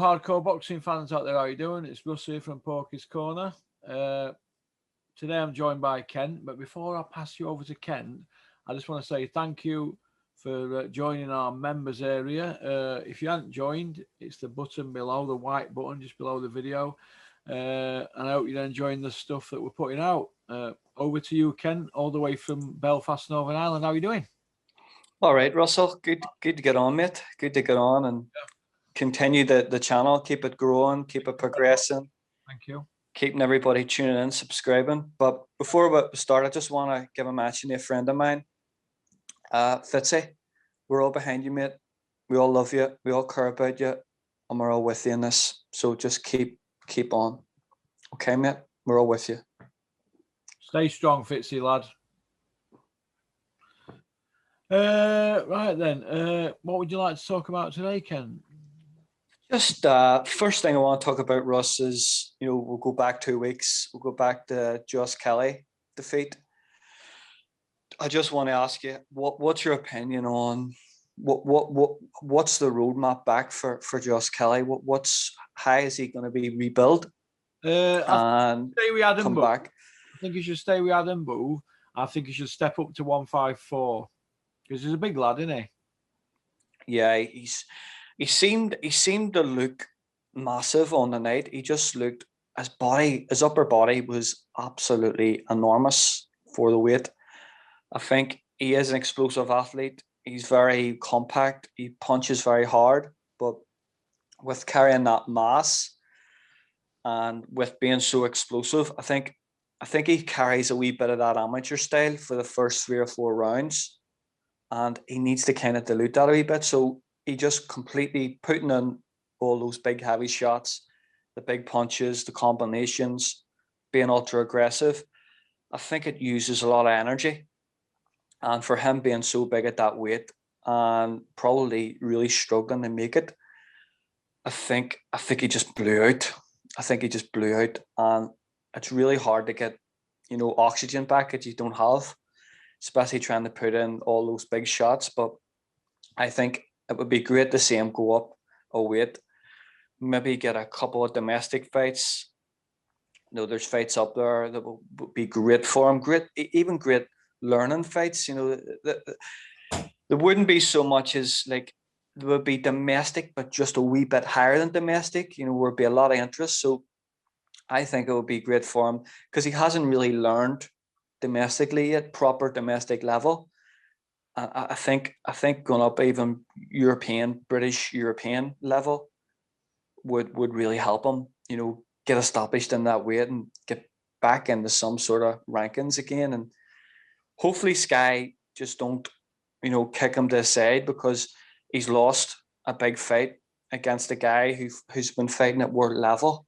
hardcore boxing fans out there, how you doing? It's Russ here from Porky's Corner. Today I'm joined by Kent, but before I pass you over to Kent, I just want to say thank you for joining our members area. If you haven't joined, it's the button below, the white button just below the video. And I hope you're enjoying the stuff that we're putting out. Over to you, Kent, all the way from Belfast, Northern Ireland. How are you doing? All right, Russell. Good to get on, mate. Good to get on and continue the channel. Keep it growing. Keep it progressing. Thank you. Keeping everybody tuning in, subscribing. But before we start, I just want to give a mention to a friend of mine, Fitzy. We're all behind you, mate. We all love you. We all care about you, and we're all with you in this. So just keep on. Okay, mate. We're all with you. Stay strong, Fitzy, lad. Right then, what would you like to talk about today, Ken? Just first thing I want to talk about, Russ, is we'll go back 2 weeks. We'll go back to Russ Kelly defeat. I just want to ask you, what's your opinion on what's the roadmap back for Russ Kelly? How is he going to be rebuilt? And stay with Adam come back. I think he should stay with Adam Boo. I think he should step up to 154 because he's a big lad, isn't he? Yeah, he seemed to look massive on the night. He just looked, his upper body was absolutely enormous for the weight. I think he is an explosive athlete. He's very compact. He punches very hard, but with carrying that mass and with being so explosive, I think he carries a wee bit of that amateur style for the first 3 or 4 rounds, and he needs to kind of dilute that a wee bit. So he just completely putting in all those big heavy shots, the big punches, the combinations, being ultra aggressive. I think it uses a lot of energy. And for him being so big at that weight and probably really struggling to make it, I think he just blew out. I think he just blew out. And it's really hard to get, oxygen back that you don't have, especially trying to put in all those big shots. But I think it would be great to see him go up a weight, maybe get a couple of domestic fights. There's fights up there that will be great for him. Even great learning fights. There wouldn't be so much as like there would be domestic, but just a wee bit higher than domestic. Would be a lot of interest. So I think it would be great for him because he hasn't really learned domestically yet, proper domestic level. I think going up even British European level would really help him, get established in that weight and get back into some sort of rankings again. And hopefully Sky just don't, kick him to the side, because he's lost a big fight against a guy who's been fighting at world level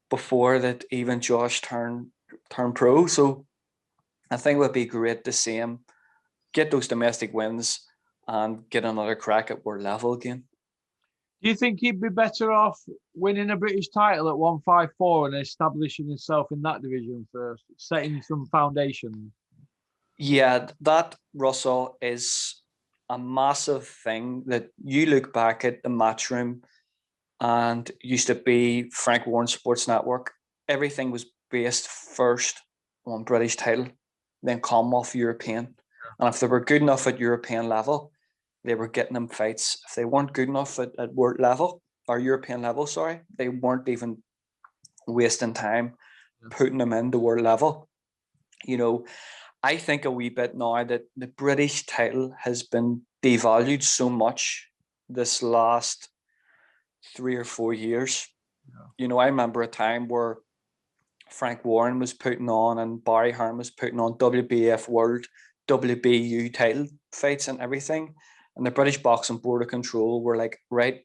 before that even Josh turned pro. So I think it would be great to see him get those domestic wins and get another crack at world level again. Do you think he'd be better off winning a British title at 154 and establishing himself in that division first, setting some foundations? Yeah, that, Russell, is a massive thing. That you look back at the Matchroom and used to be Frank Warren Sports Network. Everything was based first on British title, then Commonwealth, European. And if they were good enough at European level, they were getting them fights. If they weren't good enough at world level, or European level, sorry, they weren't even wasting time putting them into world level. I think a wee bit now that the British title has been devalued so much this last 3 or 4 years. Yeah. I remember a time where Frank Warren was putting on and Barry Hearn was putting on WBF World, WBU title fights and everything. And the British Boxing Board of Control were like, right,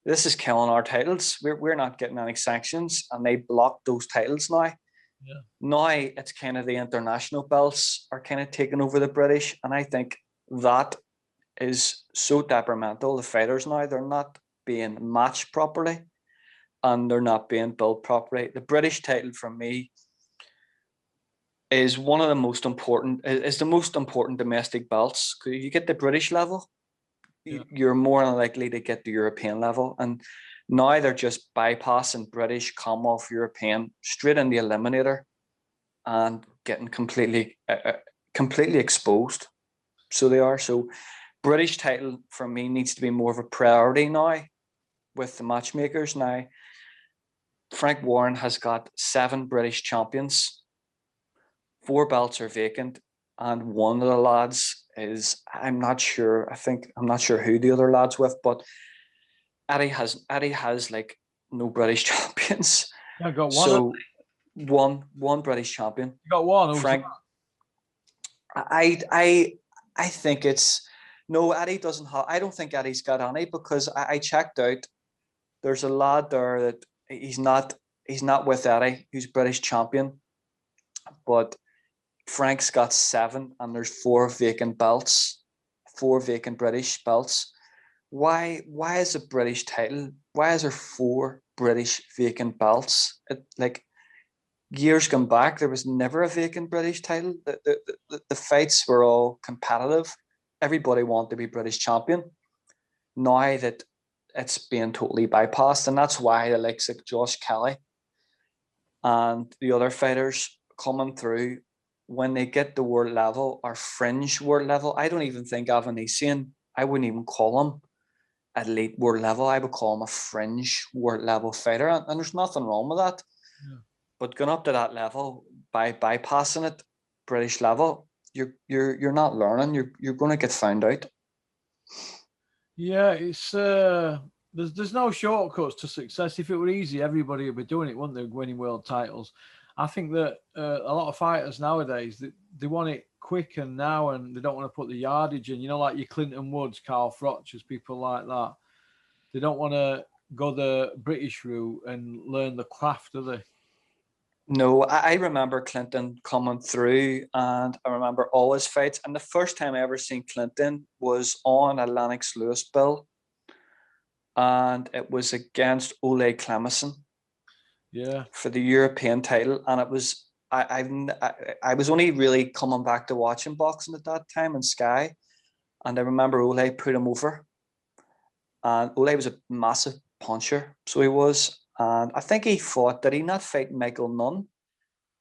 this is killing our titles. We're not getting any sanctions. And they blocked those titles now. Yeah. Now it's kind of the international belts are kind of taking over the British. And I think that is so detrimental. The fighters now, they're not being matched properly and they're not being built properly. The British title for me is one of the most important, is the most important domestic belts. Because if you get the British level, you're more likely to get the European level. And Now they're just bypassing British, Commonwealth, European, straight in the eliminator, and getting completely exposed. So they are. So British title for me needs to be more of a priority now with the matchmakers. Now Frank Warren has got 7 British champions, 4 belts are vacant, and one of the lads is, I'm not sure who the other lad's with, but Eddie has like no British champions. Yeah, got one. So one British champion. You got one. Frank. I think it's no, Eddie doesn't have. I don't think Eddie's got any, because I checked out. There's a lad there that he's not with Eddie, who's British champion, but Frank's got 7, and there's 4 vacant belts, 4 vacant British belts. Why is a British title? Why is there 4 British vacant belts? Like years gone back, there was never a vacant British title. The fights were all competitive. Everybody wanted to be British champion. Now that it's being totally bypassed, and that's why the likes of Russ Kelly and the other fighters coming through, when they get the world level or fringe world level, I don't even think Avanesian, I wouldn't even call him elite world level. I would call him a fringe world level fighter, and there's nothing wrong with that. Yeah. But going up to that level by bypassing it, British level, you're not learning. You're going to get found out. Yeah, it's there's no shortcuts to success. If it were easy, everybody would be doing it, wouldn't they? Winning world titles. I think that a lot of fighters nowadays, they want it quick and now, and they don't want to put the yardage in. You know, like your Clinton Woods, Carl Froch's, people like that. They don't want to go the British route and learn the craft, do they? No, I remember Clinton coming through, and I remember all his fights. And the first time I ever seen Clinton was on a Lennox Lewis bill, and it was against Ole Clemison. Yeah, for the European title, and it was I was only really coming back to watching boxing at that time in Sky, and I remember Ole put him over, and Ole was a massive puncher, so he was, and I think he fought. Did he not fight Michael Nunn?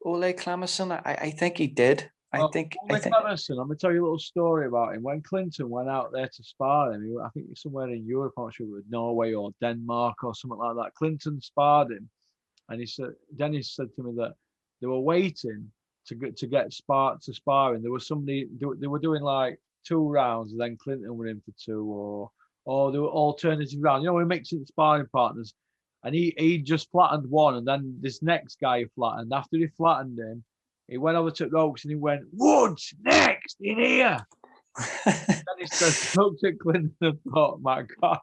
Ole Clemison, I think he did. Ole Clemison, I'm gonna tell you a little story about him. When Clinton went out there to spar him, I think somewhere in Europe, I'm not sure it was Norway or Denmark or something like that. Clinton sparred him. And he said, Dennis said to me that they were waiting to get sparring. There was somebody, they were doing like 2 rounds, and then Clinton went in for 2, or there were alternative rounds. You know, we're mixing sparring partners, and he just flattened one, and then this next guy flattened. After he flattened him, he went over to the ropes and he went, "Woods next in here." Then he said, looked at Clinton and thought, "My God,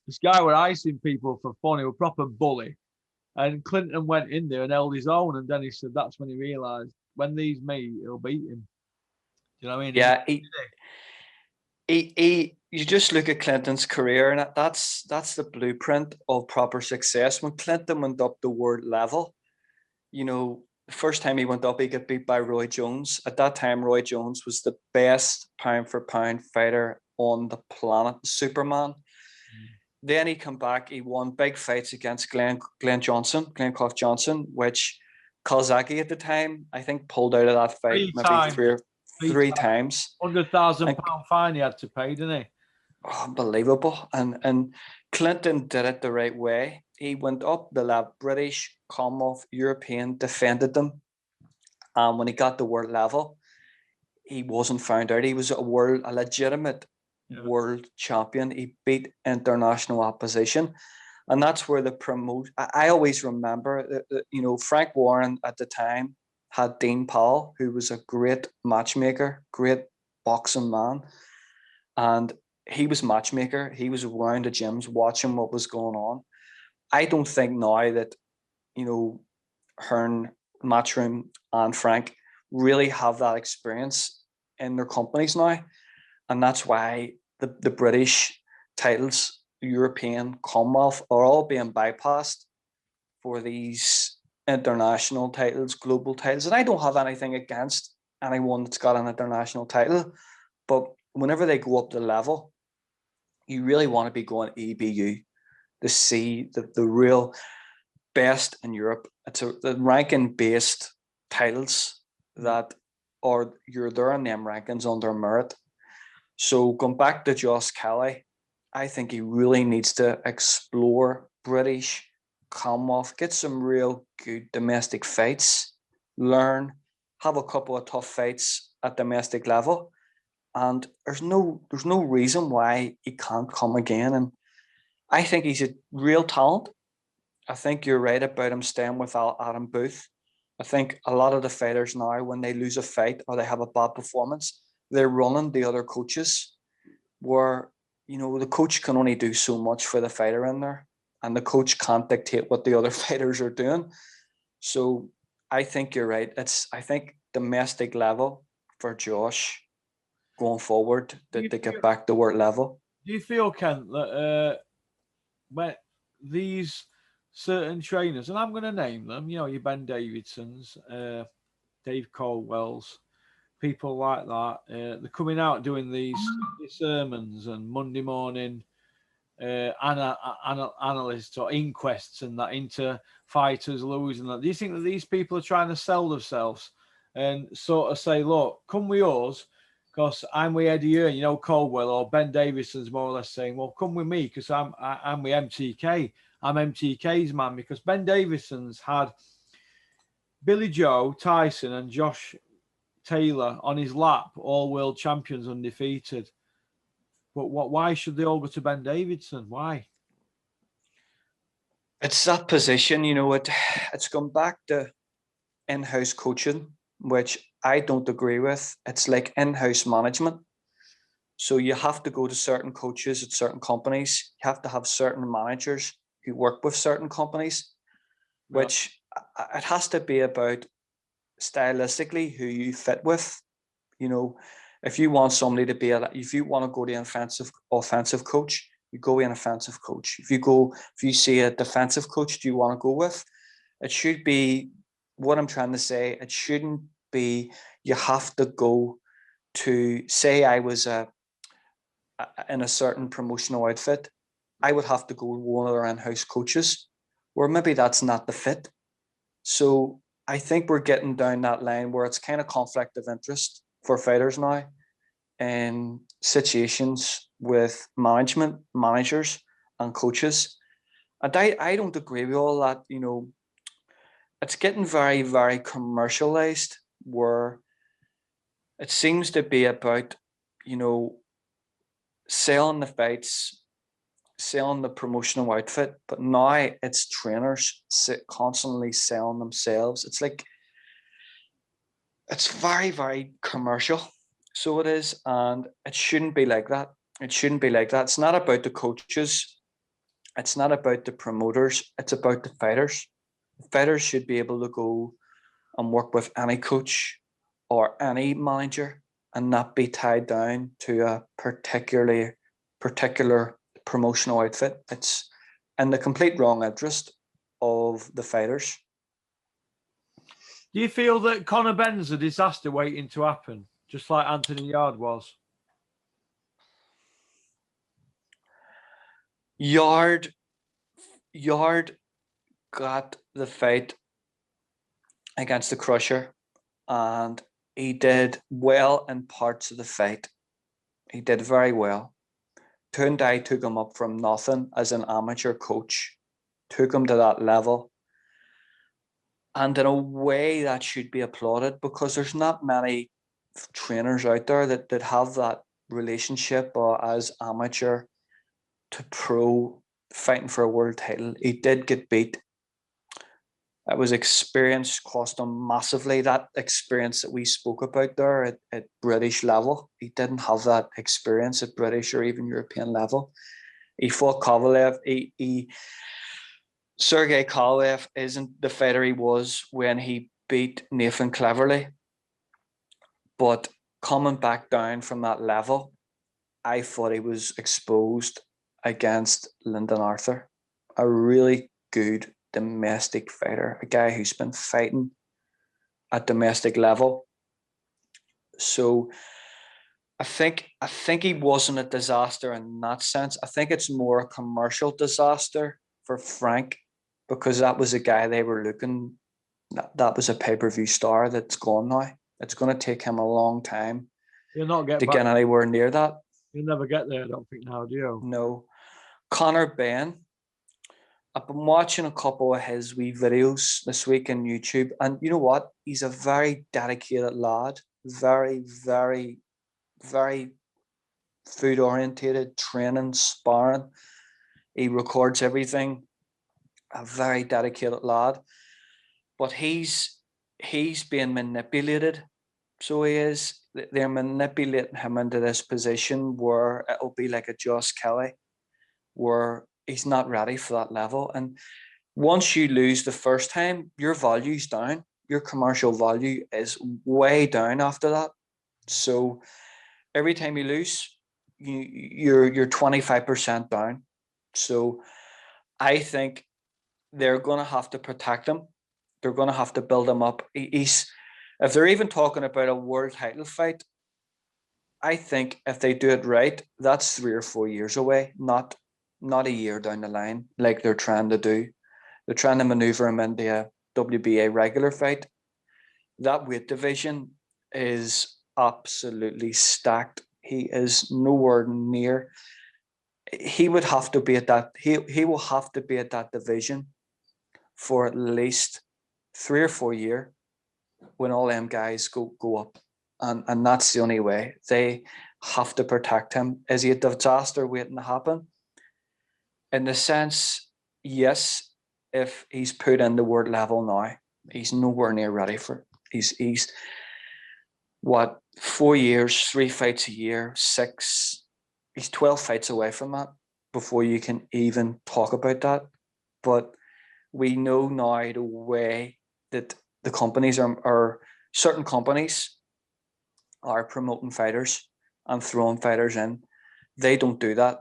this guy were icing people for fun. He was a proper bully." And Clinton went in there and held his own. And then he said that's when he realised, when these meet, he'll beat him. Do you know what I mean? Yeah, you just look at Clinton's career, and that's the blueprint of proper success. When Clinton went up the world level, you know, the first time he went up, he got beat by Roy Jones. At that time, Roy Jones was the best pound for pound fighter on the planet, Superman. Then he come back, he won big fights against Glencoe Johnson, which Kozaki at the time, I think, pulled out of that fight three times. £100,000 fine he had to pay, didn't he? Unbelievable. And Clinton did it the right way. He went up the level, British, Commonwealth, European, defended them. And when he got the world level, he wasn't found out. He was a legitimate world champion. He beat international opposition, and that's where I always remember that, you know, Frank Warren at the time had Dean Powell, who was a great matchmaker, great boxing man, and he was matchmaker. He was around the gyms watching what was going on. I don't think now that, you know, Hearn, Matchroom and Frank really have that experience in their companies now. And that's why the British titles, European, Commonwealth, are all being bypassed for these international titles, global titles. And I don't have anything against anyone that's got an international title, but whenever they go up the level, you really want to be going EBU. to see the real best in Europe. It's the ranking based titles that are you're there in them rankings on their merit. So going back to Russ Kelly, I think he really needs to explore British Commonwealth, get some real good domestic fights, learn, have a couple of tough fights at domestic level, and there's no reason why he can't come again. And I think he's a real talent. I think you're right about him staying with Adam Booth. I think a lot of the fighters now, when they lose a fight or they have a bad performance, they're running the other coaches, where the coach can only do so much for the fighter in there, and the coach can't dictate what the other fighters are doing. So I think you're right. I think domestic level for Josh going forward to get back to world level. Do you feel, Kent, that when these certain trainers, and I'm going to name them, your Ben Davidsons, Dave Caldwells, people like that, they're coming out doing these sermons and Monday morning analysts or inquests and that into fighters losing that. Do you think that these people are trying to sell themselves and sort of say, look, come with us because I'm with Eddie Hearn, Caldwell, or Ben Davidson's more or less saying, well, come with me because I'm with MTK. I'm MTK's man, because Ben Davidson's had Billy Joe, Tyson and Josh Taylor on his lap, all world champions undefeated. But why should they all go to Ben Davidson? Why? It's that position, it's gone back to in-house coaching, which I don't agree with. It's like in-house management. So you have to go to certain coaches at certain companies. You have to have certain managers who work with certain companies, which it has to be about stylistically who you fit with. If you want somebody to be if you want to go to an offensive coach, you go with an offensive coach. If you see a defensive coach, do you want to go with? It should be, what I'm trying to say, it shouldn't be you have to go to, say I was in a certain promotional outfit, I would have to go with one of their in-house coaches, where maybe that's not the fit. So I think we're getting down that line where it's kind of conflict of interest for fighters now in situations with managers and coaches. And I don't agree with all that. It's getting very, very commercialized, where it seems to be about, selling the fights, selling the promotional outfit, but now it's trainers constantly selling themselves. It's like, it's very, very commercial. So it is, and it shouldn't be like that. It shouldn't be like that. It's not about the coaches. It's not about the promoters. It's about the fighters. The fighters should be able to go and work with any coach or any manager and not be tied down to a particular promotional outfit. It's in the complete wrong interest of the fighters. Do you feel that Conor Benn's a disaster waiting to happen, just like Anthony Yard was? Yard got the fight against the Crusher, and he did well in parts of the fight. He did very well. Tundai took him up from nothing as an amateur coach, took him to that level. And in a way that should be applauded, because there's not many trainers out there that have that relationship as amateur to pro, fighting for a world title. He did get beat. It was experience cost him massively. That experience that we spoke about there at British level, he didn't have that experience at British or even European level. He fought Kovalev. Sergey Kovalev isn't the fighter he was when he beat Nathan Cleverly. But coming back down from that level, I thought he was exposed against Lyndon Arthur, a really good domestic fighter, a guy who's been fighting at domestic level. So I think he wasn't a disaster in that sense. I think it's more a commercial disaster for Frank, because that was a guy they were looking. That was a pay-per-view star that's gone now. It's going to take him a long time You'll not get to back. get anywhere near that. You'll never get there, I don't think now, do you? No. Conor Benn, I've been watching a couple of his wee videos this week on YouTube, and you know what? He's a very dedicated lad. Very, very, very food orientated, training, sparring. He records everything. A very dedicated lad. But he's being manipulated. So he is. They're manipulating him into this position where it'll be like a Russ Kelly, where he's not ready for that level. And once you lose the first time, your value's down. Your commercial value is way down after that. So every time you lose, you're 25% down. So I think they're going to have to protect him. They're going to have to build him up. He's, if they're even talking about a world title fight, I think if they do it right, that's 3 or 4 years away, not a year down the line, like they're trying to do. They're trying to maneuver him into a WBA regular fight. That weight division is absolutely stacked. He is nowhere near. He would have to be at that. He will have to be at that division for at least 3 or 4 years when all them guys go up, and that's the only way. They have to protect him. Is he a disaster waiting to happen? In the sense, yes, if he's put in the word level now, he's nowhere near ready for it. He's what, 4 years, 3 fights a year, six. He's 12 fights away from that before you can even talk about that. But we know now the way that the companies are certain companies are promoting fighters and throwing fighters in. They don't do that.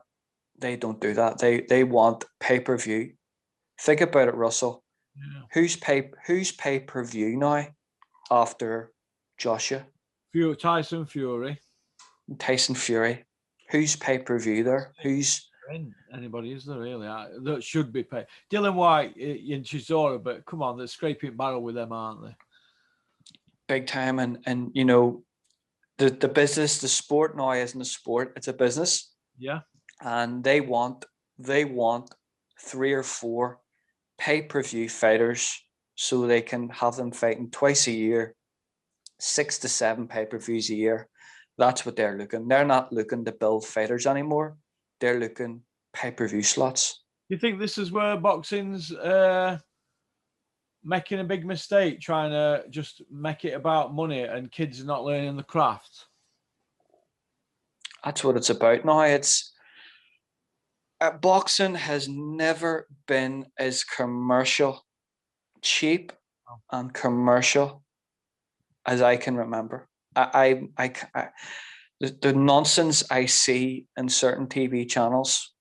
They want pay-per-view. Think about it, Russell. Yeah. Who's pay-per-view now after Joshua? Tyson Fury. Tyson Fury. Who's pay-per-view there? Who's anybody, is there really? That should be paid. Dylan White in Chisora, but come on, they're scraping barrel with them, aren't they? Big time, and you know, the business, the sport now isn't a sport, it's a business. Yeah. And they want 3 or 4 pay-per-view fighters so they can have them fighting twice a year, 6 to 7 pay-per-views a year. That's what they're looking. They're not looking to build fighters anymore. They're looking pay-per-view slots. Do you think this is where boxing's making a big mistake, trying to just make it about money and kids not learning the craft? That's what it's about now. It's boxing has never been as commercial, cheap, and commercial as I can remember. The nonsense I see in certain TV channels,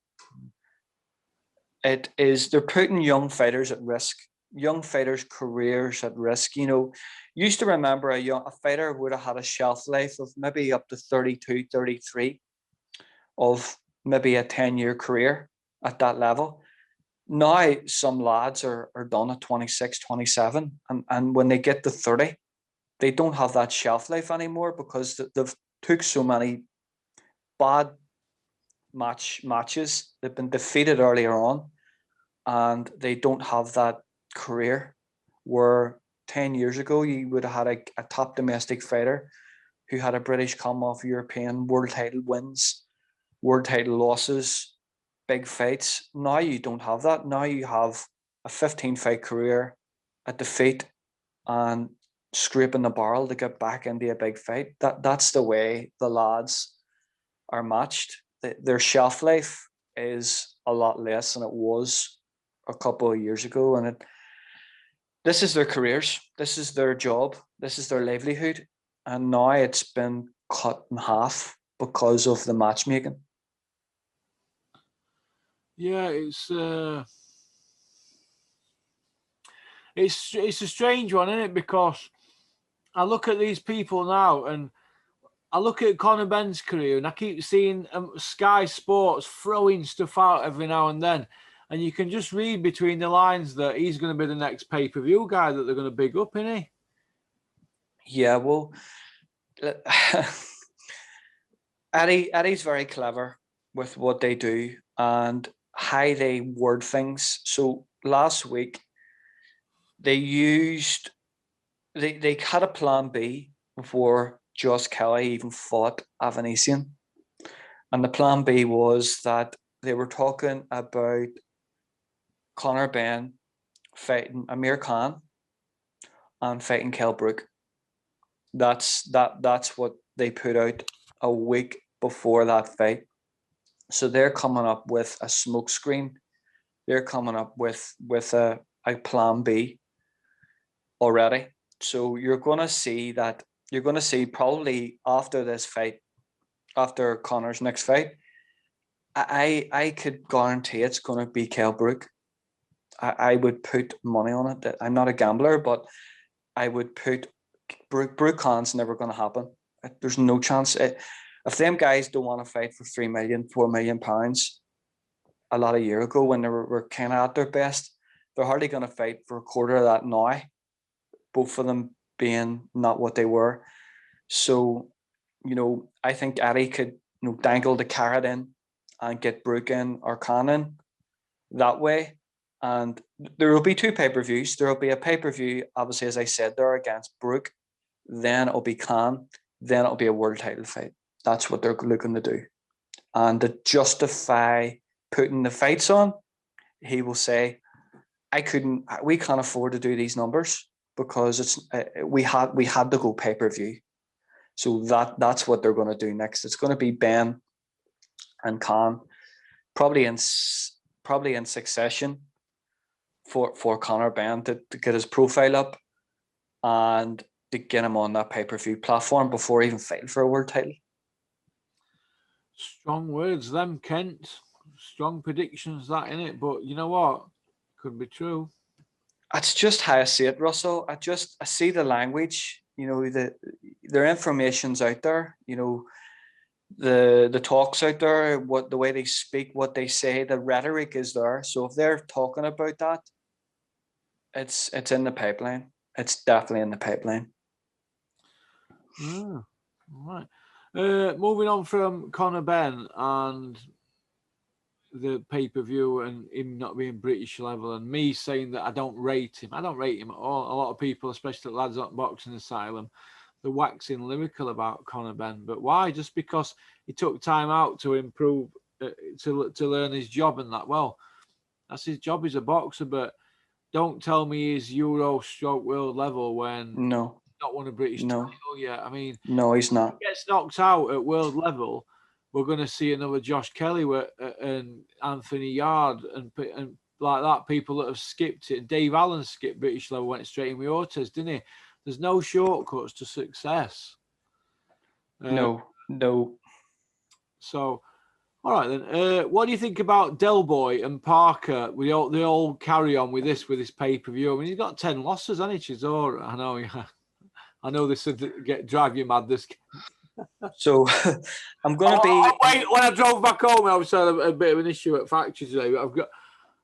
they're putting young fighters at risk, young fighters' careers at risk. You know, used to remember a fighter would have had a shelf life of maybe up to 32, 33 of maybe a 10-year career at that level. Now some lads are done at 26, 27, and when they get to 30, they don't have that shelf life anymore because they've took so many bad matches. They've been defeated earlier on, and they don't have that career where 10 years ago you would have had a top domestic fighter who had a British Commonwealth, European, world title wins, world title losses, big fights. Now you don't have that. Now you have a 15-fight career, a defeat, and scraping the barrel to get back into a big fight. That's the way the lads are matched. Their shelf life is a lot less than it was a couple of years ago, and this is their careers, this is their job, this is their livelihood, and now it's been cut in half because of the matchmaking. Yeah, it's a strange one, isn't it? Because I look at these people now, and I look at Conor Benn's career and I keep seeing Sky Sports throwing stuff out every now and then. And you can just read between the lines that he's going to be the next pay-per-view guy that they're going to big up, isn't he? Yeah, well, Eddie's very clever with what they do and how they word things. So last week they had a plan B before Russ Kelly even fought Avanesian. And the plan B was that they were talking about Conor Benn fighting Amir Khan and fighting Kell Brook. That's what they put out a week before that fight. So they're coming up with a smoke screen. They're coming up with a plan B already. So you're gonna see probably after this fight, after Conor's next fight, I could guarantee it's gonna be Kell Brook. I would put money on it. I'm not a gambler, but I would put Brook Khan's never gonna happen. There's no chance. If them guys don't want to fight for 3 million, 4 million pounds, a lot of year ago when they were kind of at their best, they're hardly going to fight for a quarter of that now. Both of them being not what they were. So, I think Eddie could, dangle the carrot in and get Brook in or Khan in that way. And there will be 2 pay-per-views. There will be a pay-per-view, obviously, as I said, there against Brook. Then it'll be Khan. Then it'll be a world title fight. That's what they're looking to do. And to justify putting the fights on, he will say, we can't afford to do these numbers because we had to go pay-per-view. So that's what they're going to do next. It's going to be Benn and Khan, probably in succession for Conor Benn to get his profile up and to get him on that pay-per-view platform before even fighting for a world title. Strong words, them, Kent. Strong predictions, that, in it. But you know what? Could be true. That's just how I see it, Russell. I see the language. Their information's out there. The talks out there. What the way they speak, what they say, the rhetoric is there. So if they're talking about that, it's in the pipeline. It's definitely in the pipeline. All right. Moving on from Conor Benn and the pay-per-view and him not being British level and me saying that I don't rate him. I don't rate him at all. A lot of people, especially lads at Boxing Asylum, they're waxing lyrical about Conor Benn. But why? Just because he took time out to improve, to learn his job and that. Well, that's his job. He's a boxer, but don't tell me he's Euro stroke world level when no, not won a British title yet. I mean, no, he's not. If he gets knocked out at world level, we're going to see another Josh Kelly and Anthony Yard and like that. People that have skipped it. Dave Allen skipped British level, went straight in with Ortiz, didn't he? There's no shortcuts to success. No. So, all right then. What do you think about Del Boy and Parker? They all carry on with this pay-per-view. I mean, he's got 10 losses, hasn't he, Chisora? I know. Yeah. I know this would drive you mad. This. So I'm going to be. Wait, when I drove back home, I was having a bit of an issue at factory today. But I've got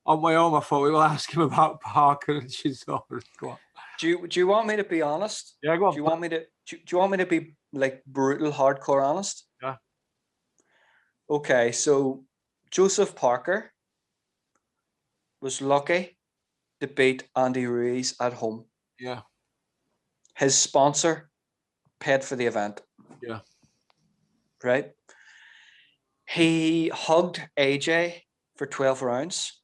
on my own. I thought we will ask him about Parker and Chisora. Go on. Do you want me to be honest? Yeah, go on. Do you want me to be like brutal, hardcore honest? Yeah. Okay, so Joseph Parker was lucky to beat Andy Ruiz at home. Yeah. His sponsor paid for the event. Yeah. Right? He hugged AJ for 12 rounds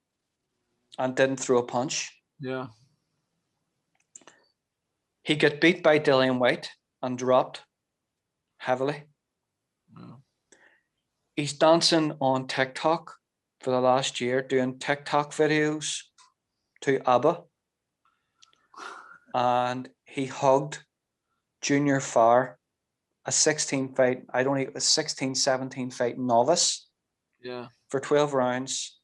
and didn't throw a punch. Yeah. He got beat by Dillian White and dropped heavily. Yeah. He's dancing on TikTok for the last year, doing TikTok videos to ABBA. And he hugged Junior Farr, a 16, 17 fight novice. Yeah. For 12 rounds.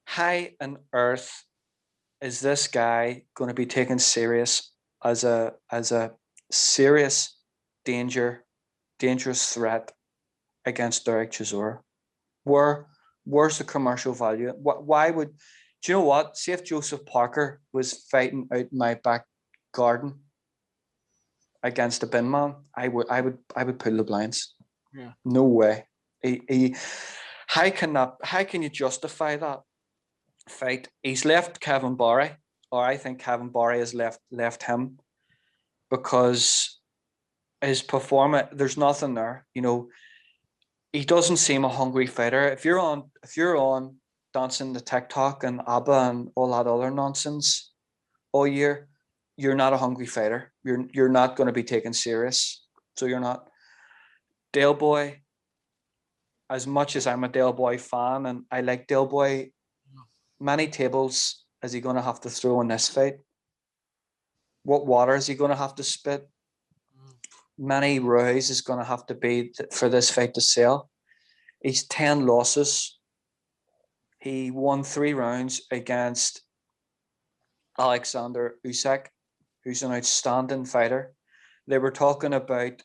How on earth is this guy going to be taken serious as a serious dangerous threat against Derek Chisora. Where's the commercial value? Why would, do you know what? See if Joseph Parker was fighting out in my back garden against a bin man, I would pull the blinds. Yeah. No way. How can you justify that fight? He's left Kevin Barry, or I think Kevin Barry has left him, because his performance, there's nothing there. You know, he doesn't seem a hungry fighter. If you're on dancing the TikTok and ABBA and all that other nonsense all year, you're not a hungry fighter. You're not going to be taken serious. So you're not. Dale Boy, as much as I'm a Dale Boy fan and I like Dale Boy, many tables is he going to have to throw in this fight? What water is he going to have to spit? Many rows is going to have to be for this fight to sell. He's 10 losses. He won 3 rounds against Alexander Usyk, who's an outstanding fighter. They were talking about,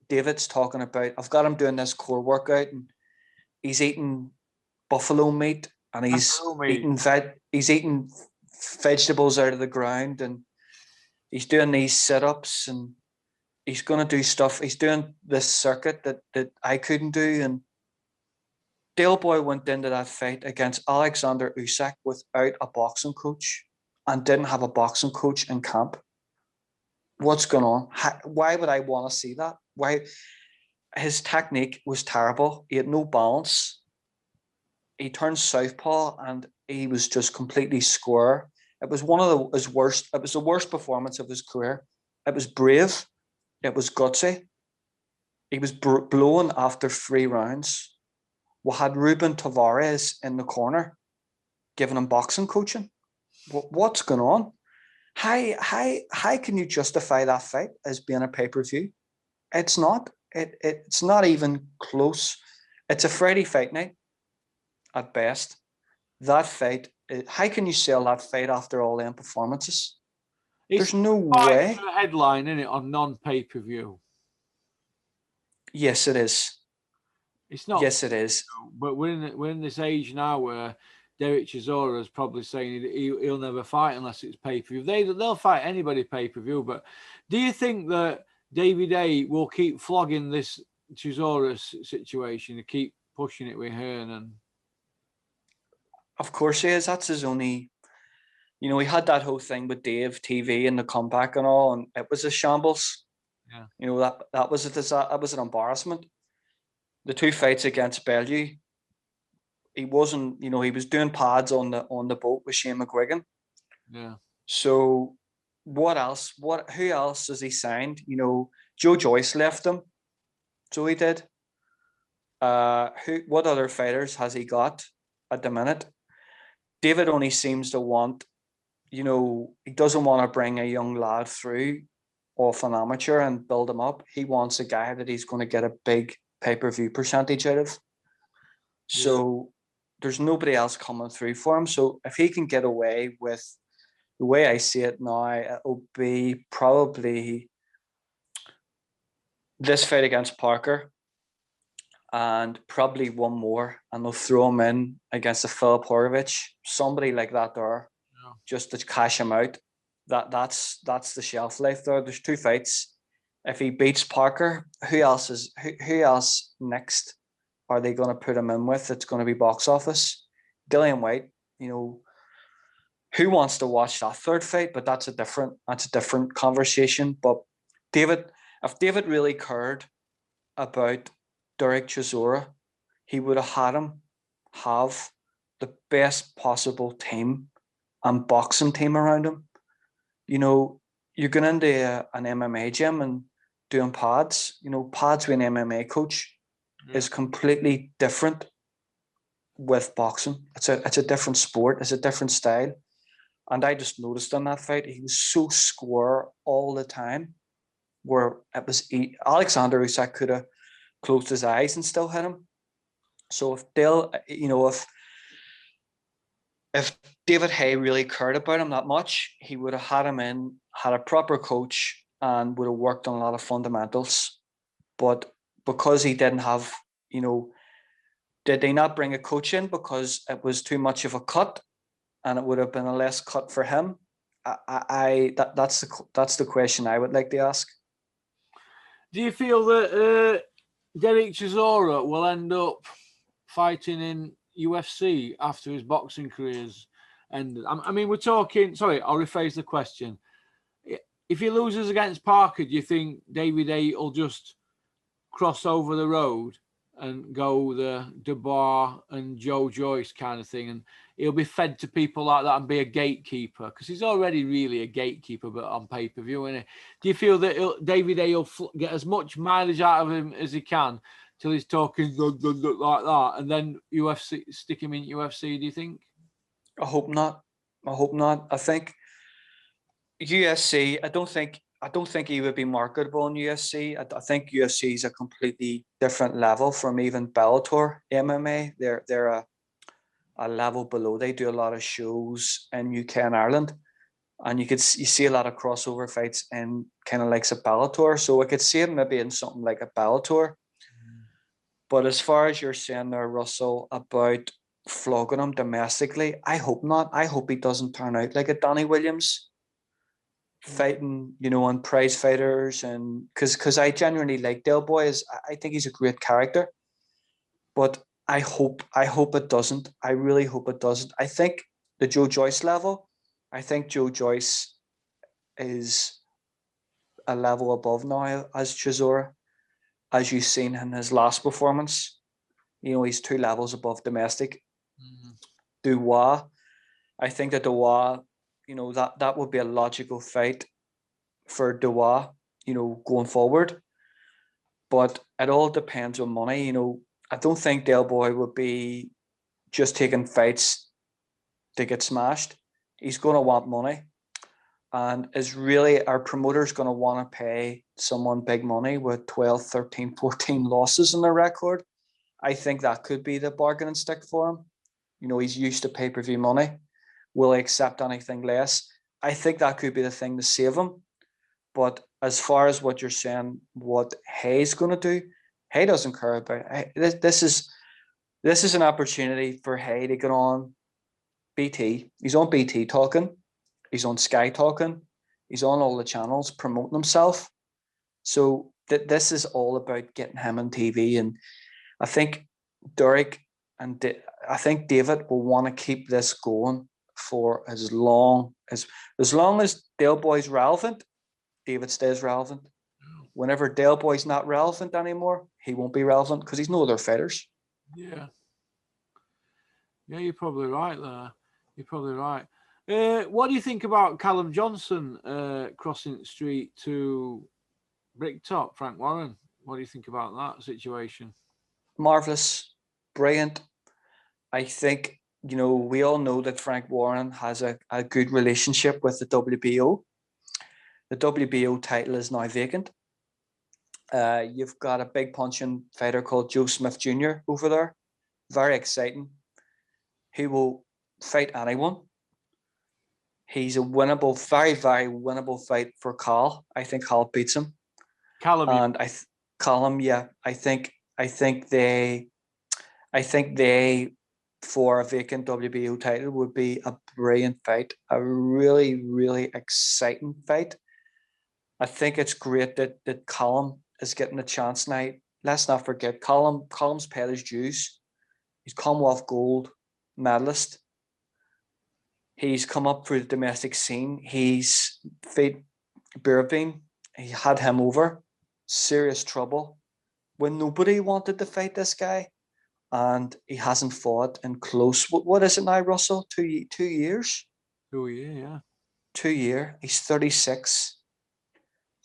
David's talking about, I've got him doing this core workout and he's eating buffalo meat and he's eating vegetables out of the ground and he's doing these sit-ups and he's going to do stuff. He's doing this circuit that I couldn't do. And Dale Boy went into that fight against Alexander Usyk without a boxing coach and didn't have a boxing coach in camp. What's going on? Why would I want to see that? Why? His technique was terrible. He had no balance. He turned southpaw and he was just completely square. It was one of his worst. It was the worst performance of his career. It was brave. It was gutsy. He was blown after 3 rounds. We had Ruben Tavares in the corner, giving him boxing coaching. What's going on? How can you justify that fight as being a pay-per-view? It's not. It's not even close. It's a Friday fight night at best. That fight, how can you sell that fight after all them performances? There's no way. The headline, isn't it, on non-pay-per-view? Yes, it is. It's not. Yes, it is. But we're in this age now where Derek Chisora is probably saying he'll never fight unless it's pay-per-view. They'll fight anybody pay-per-view. But do you think that David Haye will keep flogging this Chisora situation to keep pushing it with Hearn? And of course he is. That's his only. You know, he had that whole thing with Dave TV and the comeback and all, and it was a shambles. Yeah. You know, that was an embarrassment. The 2 fights against Belgium, he wasn't, he was doing pads on the boat with Shane McGuigan. Yeah. So what else? Who else has he signed? Joe Joyce left him. So he did. What other fighters has he got at the minute? David only seems to want, he doesn't want to bring a young lad through off an amateur and build him up. He wants a guy that he's going to get a big pay-per-view percentage out of. So there's nobody else coming through for him. So if he can get away with, the way I see it now, it'll be probably this fight against Parker and probably one more, and they'll throw him in against a Filip Horgovich, somebody like that there, just to cash him out. That's the shelf life there. There's 2 fights. If he beats Parker, who else next are they going to put him in with? It's going to be box office. Dillian White, who wants to watch that 3rd fight? But that's a different conversation. But if David really cared about Derek Chisora, he would have had him have the best possible team and boxing team around him. You're going into an MMA gym and doing pads. Pads with an MMA coach is completely different with boxing. It's a different sport. It's a different style. And I just noticed in that fight, he was so square all the time, where it was Alexander Usyk could have closed his eyes and still hit him. So if David Haye really cared about him that much, he would have had him in, had a proper coach, and would have worked on a lot of fundamentals. But because he didn't have, did they not bring a coach in because it was too much of a cut, and it would have been a less cut for him? That's the question I would like to ask. Do you feel that Derek Chisora will end up fighting in UFC after his boxing career's ended? I mean, we're talking. Sorry, I'll rephrase the question. If he loses against Parker, do you think David A will just cross over the road and go the Dubois and Joe Joyce kind of thing, and he'll be fed to people like that and be a gatekeeper? Because he's already really a gatekeeper, but on pay-per-view, isn't he? Do you feel that David A will get as much mileage out of him as he can till he's talking like that, and then UFC stick him in UFC? Do you think? I hope not. I think UFC. I don't think he would be marketable in UFC. I think UFC is a completely different level from even Bellator MMA. They're a level below. They do a lot of shows in UK and Ireland, and you see a lot of crossover fights in kind of like a Bellator. So I could see him maybe in something like a Bellator. But as far as you're saying there, Russell, about flogging him domestically, I hope not. I hope he doesn't turn out like a Danny Williams fighting, on prize fighters, and because I genuinely like Del Boy. I think he's a great character, but I hope it doesn't. I really hope it doesn't. I think the Joe Joyce level. I think Joe Joyce is a level above now as Chisora, as you've seen in his last performance. He's 2 levels above domestic. Dubois, I think that Dubois, that would be a logical fight for Dubois, going forward. But it all depends on money. I don't think Del Boy would be just taking fights to get smashed. He's going to want money. And is really our promoter's going to want to pay someone big money with 12, 13, 14 losses in their record? I think that could be the bargaining stick for him. He's used to pay-per-view money. Will he accept anything less? I think that could be the thing to save him. But as far as what you're saying, what Haye's going to do, Haye doesn't care about it. This is an opportunity for Haye to get on BT. He's on BT talking. He's on Sky talking. He's on all the channels promoting himself. So this is all about getting him on TV. And I think Derek and I think David will want to keep this going for as long as Del Boy's relevant. David stays relevant. Whenever Del Boy's not relevant anymore, he won't be relevant because he's no other fighters. Yeah, you're probably right there. You're probably right. What do you think about Callum Johnson crossing the street to Bricktop, Frank Warren? What do you think about that situation? Marvellous, brilliant. I think, we all know that Frank Warren has a good relationship with the WBO. The WBO title is now vacant. You've got a big punching fighter called Joe Smith Jr. over there. Very exciting. He will fight anyone. He's a winnable, very, very winnable fight for Cal. I think Cal beats him. Callum, and Callum, yeah. I think they for a vacant WBO title would be a brilliant fight, a really, really exciting fight. I think it's great that Callum is getting a chance now. Let's not forget Callum's paid his dues. He's Commonwealth gold medalist. He's come up through the domestic scene. He's fought Birvine. He had him over. Serious trouble when nobody wanted to fight this guy, and he hasn't fought in close. What is it now, Russell? 2 years? 2 years, yeah. 2 years. He's 36.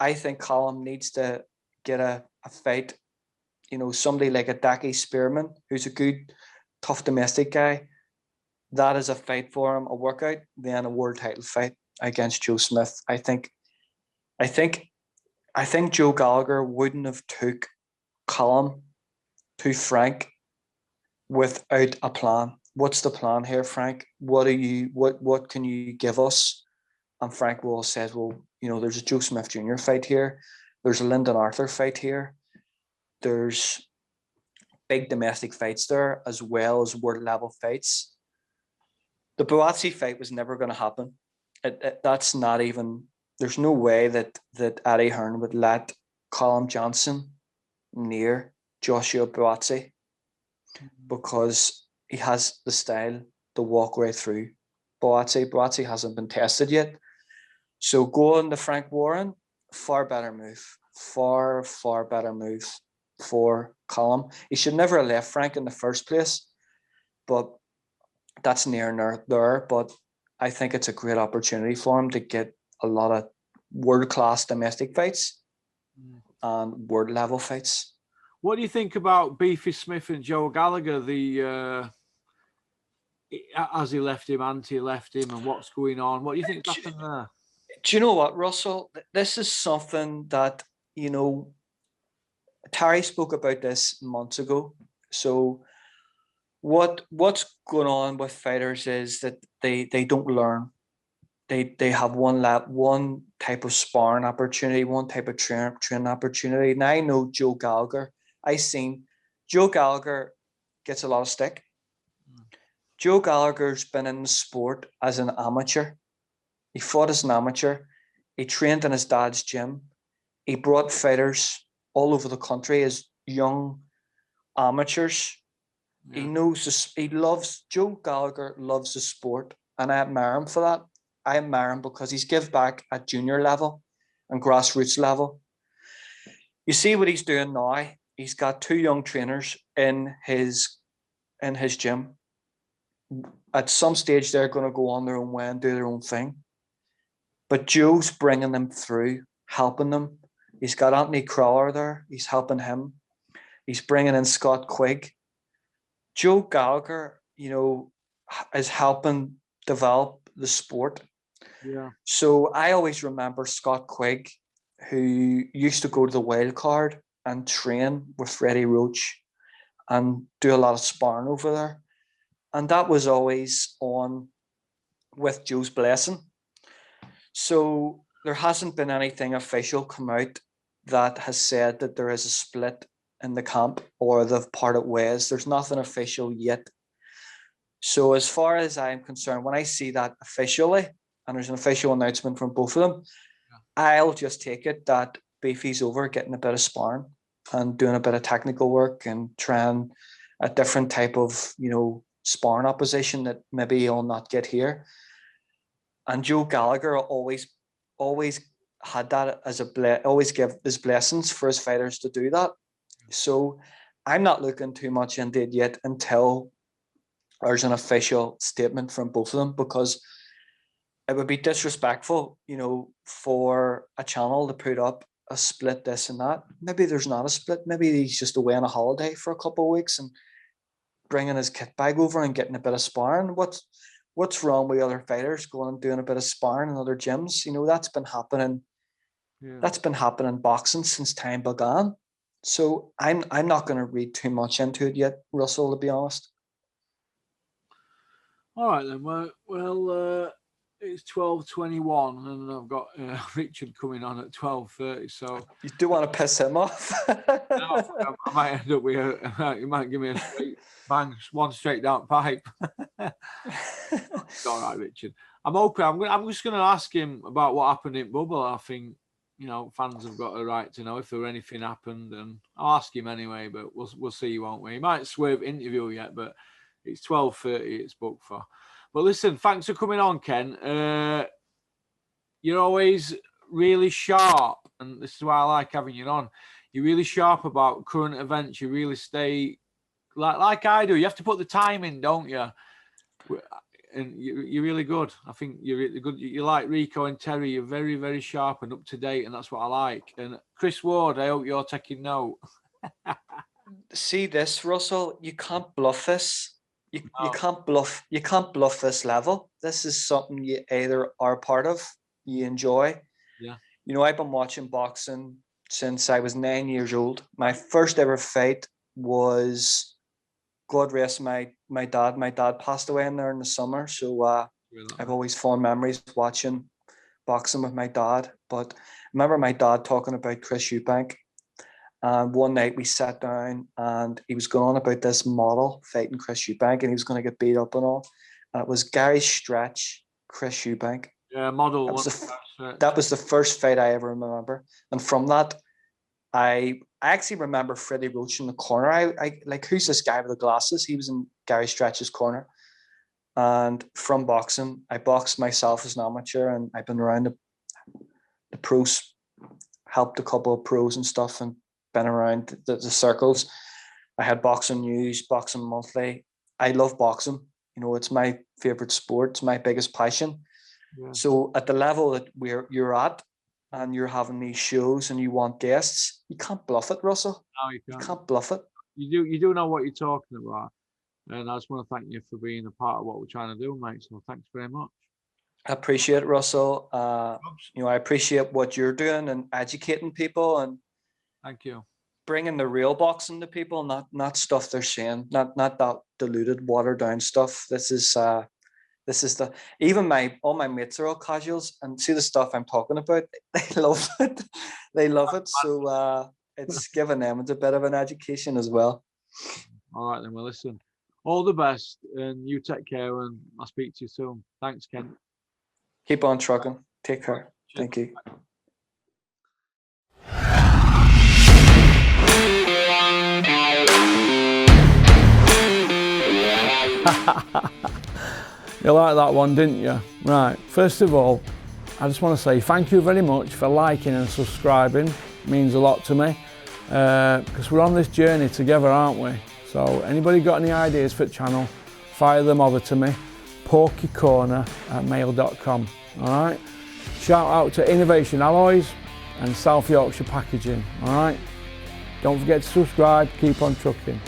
I think Callum needs to get a fight. Somebody like a Daki Spearman, who's a good, tough domestic guy. That is a fight for him, a workout, then a world title fight against Joe Smith. I think Joe Gallagher wouldn't have took Callum to Frank without a plan. What's the plan here, Frank? What can you give us? And Frank will says, well, there's a Joe Smith Jr. fight here. There's a Lyndon Arthur fight here. There's big domestic fights there, as well as world level fights. The Buatsi fight was never going to happen. That's not even. There's no way that Eddie Hearn would let Callum Johnson near Joshua Buatsi, because he has the style to walk right through Buatsi. Buatsi hasn't been tested yet. So going to Frank Warren, far better move. Far better move for Callum. He should never have left Frank in the first place, but that's near there. But I think it's a great opportunity for him to get a lot of world-class domestic fights and world-level fights. What do you think about Beefy Smith and Joe Gallagher? As he left him, Ante left him, and what's going on? What do you think happened there? Do you know what, Russell? This is something that, Terry spoke about this months ago. So what's going on with fighters is that they don't learn. They have one type of sparring opportunity, one type of training opportunity. And I know Joe Gallagher. I seen Joe Gallagher gets a lot of stick. Joe Gallagher's been in the sport as an amateur. He fought as an amateur. He trained in his dad's gym. He brought fighters all over the country as young amateurs. Yeah. He knows this. Joe Gallagher loves the sport, and I admire him for that. I admire him because he's give back at junior level and grassroots level. You see what he's doing now. He's got 2 young trainers in his gym. At some stage, they're going to go on their own way and do their own thing. But Joe's bringing them through, helping them. He's got Anthony Crowler there. He's helping him. He's bringing in Scott Quigg. Joe Gallagher, is helping develop the sport. Yeah. So I always remember Scott Quigg, who used to go to the wild card and train with Freddie Roach and do a lot of sparring over there. And that was always on with Joe's blessing. So there hasn't been anything official come out that has said that there is a split in the camp or they've parted ways. There's nothing official yet. So as far as I'm concerned, when I see that officially, and there's an official announcement from both of them, I'll just take it that Beefy's over getting a bit of sparring and doing a bit of technical work and trying a different type of, sparring opposition that maybe he'll not get here. And Joe Gallagher always had that as always give his blessings for his fighters to do that. So I'm not looking too much into it yet until there's an official statement from both of them, because it would be disrespectful, for a channel to put up a split, this and that. Maybe there's not a split. Maybe he's just away on a holiday for a couple of weeks and bringing his kit bag over and getting a bit of sparring. What's wrong with other fighters going and doing a bit of sparring in other gyms? That's been happening. Yeah. That's been happening in boxing since time began. So I'm not going to read too much into it yet, Russell, to be honest. All right then. Well, it's 12:21, and I've got Richard coming on at 12:30. So you do want to piss him off? No, I might end up with you might give me a straight bang, one straight down pipe. It's all right, Richard. I'm okay. I'm just going to ask him about what happened in Bubble. I think fans have got a right to know if there anything happened, and I'll ask him anyway. But we'll see, won't we? He might swerve interview yet, but it's 12:30. It's booked for. But listen, thanks for coming on, Ken. You're always really sharp, and this is why I like having you on. You're really sharp about current events. You really stay like I do. You have to put the time in, don't you? And you're really good. I think you're really good. You're like Rico and Terry. You're very, very sharp and up to date, and that's what I like. And Chris Ward, I hope you're taking note. See this, Russell? You can't bluff this. You can't bluff. You can't bluff this level. This is something you either are part of, you enjoy. Yeah. I've been watching boxing since I was 9 years old. My first ever fight was, God rest my dad. My dad passed away in there in the summer, so I've always fond memories watching boxing with my dad, but I remember my dad talking about Chris Eubank. And one night we sat down and he was going on about this model fighting Chris Eubank, and he was going to get beat up and all. And it was Gary Stretch, Chris Eubank. Yeah, model. That was the first fight I ever remember. And from that, I actually remember Freddie Roach in the corner. I like, who's this guy with the glasses? He was in Gary Stretch's corner. And from boxing, I boxed myself as an amateur, and I've been around the pros, helped a couple of pros and stuff, and been around the circles. I had Boxing News, Boxing Monthly. I love boxing. You know, it's my favorite sport. It's my biggest passion. Yeah. So at the level that you're at, and you're having these shows and you want guests, you can't bluff it, Russell. No, you can't. You can't bluff it. You do know what you're talking about. And I just want to thank you for being a part of what we're trying to do, mate. So thanks very much. I appreciate it, Russell. You know, I appreciate what you're doing and educating people, and thank you. Bringing the real boxing to people, not stuff they're saying, not that diluted, watered down stuff. This is the, even all my mates are all casuals, and see the stuff I'm talking about, they love it. They love it. So it's giving them a bit of an education as well. All right then, well listen. All the best, and you take care, and I'll speak to you soon. Thanks, Kent. Keep on trucking. Take care. Cheers. Thank you. You like that one, didn't you? Right, first of all, I just want to say thank you very much for liking and subscribing. It means a lot to me, because we're on this journey together, aren't we? So anybody got any ideas for the channel, fire them over to me, porkycorner@mail.com. All right. Shout out to Innovation Alloys and South Yorkshire Packaging. All right. Don't forget to subscribe. Keep on trucking.